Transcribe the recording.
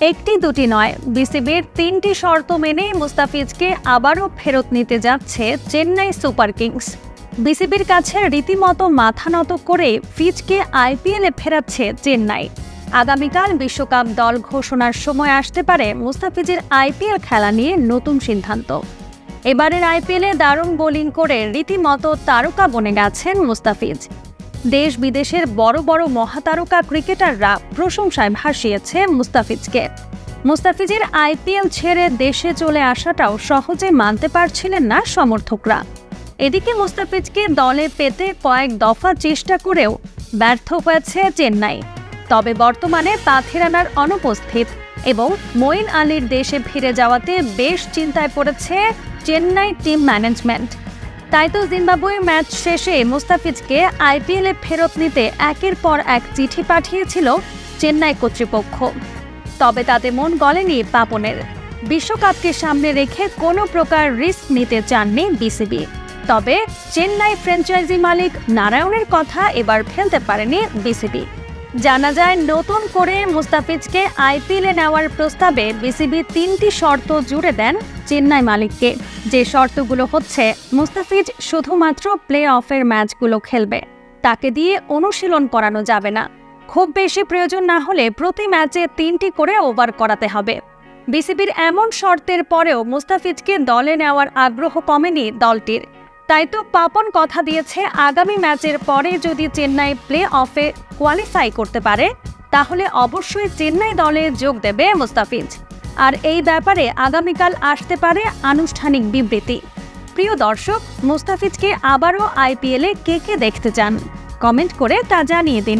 একটি দুটি নয়, বিসিবির ৩টি শর্ত মেনে মুস্তাফিজকে আবারও ফেরত নিতে যাচ্ছে চেন্নাই সুপার কিংস। বিসিবির কাছে রীতিমতো মাথা নত করে ফিজকে আইপিএলে ফেরাচ্ছে চেন্নাই। আগামীকাল বিশ্বকাপ দল ঘোষণার সময় আসতে পারে মুস্তাফিজের আইপিএল খেলা নিয়ে নতুন সিদ্ধান্ত। এবারের আইপিএলে দারুণ বোলিং করে রীতিমতো তারকা বনে গেছেন মুস্তাফিজ। দেশ বিদেশের বড় বড় মহাতারকা ক্রিকেটাররা প্রশংসায় ভাসিয়েছে মুস্তাফিজকে। মুস্তাফিজের আইপিএল ছেড়ে দেশে চলে আসাটাও সহজে মানতে পারছিলেন না সমর্থকরা। এদিকে মুস্তাফিজকে দলে পেতে কয়েক দফা চেষ্টা করেও ব্যর্থ হয়েছে চেন্নাই। তবে বর্তমানে পাথিরানার অনুপস্থিত এবং মঈন আলীর দেশে ফিরে যাওয়াতে বেশ চিন্তায় পড়েছে চেন্নাই টিম ম্যানেজমেন্ট। তাই তো জিম্বাবুয়ে ম্যাচ শেষে মুস্তাফিজকে আইপিএলে ফেরত নিতে একের পর এক চিঠি পাঠিয়েছিল চেন্নাই কর্তৃপক্ষ। তবে তাতে মন গলেনি পাপনের। বিশ্বকাপকে সামনে রেখে কোনো প্রকার রিস্ক নিতে চাননি বিসিবি। তবে চেন্নাই ফ্র্যাঞ্চাইজি মালিক নারায়ণের কথা এবার ফেলতে পারেনি বিসিবি। জানা যায়, নতুন করে মুস্তাফিজকে আইপিএলে নেওয়ার প্রস্তাবে বিসিবি ৩টি শর্ত জুড়ে দেন চেন্নাই মালিককে। যে শর্তগুলো হচ্ছে, মুস্তাফিজ শুধুমাত্র প্লে অফের ম্যাচগুলো খেলবে, তাকে দিয়ে অনুশীলন করানো যাবে না, খুব বেশি প্রয়োজন না হলে প্রতি ম্যাচে 3টি করে ওভার করাতে হবে। বিসিবির এমন শর্তের পরেও মুস্তাফিজকে দলে নেওয়ার আগ্রহ কমেনি দলটির। তাই তো পাপন কথা দিয়েছে, আগামী ম্যাচের পরে যদি চেন্নাই প্লে অফে কোয়ালিফাই করতে পারে তাহলে অবশ্যই চেন্নাই দলে যোগ দেবে মুস্তাফিজ। আর এই ব্যাপারে আগামীকাল আসতে পারে আনুষ্ঠানিক বিবৃতি। প্রিয় দর্শক, মুস্তাফিজকে আবারও আইপিএলে কে কে দেখতে চান? কমেন্ট করে তা জানিয়ে দিন।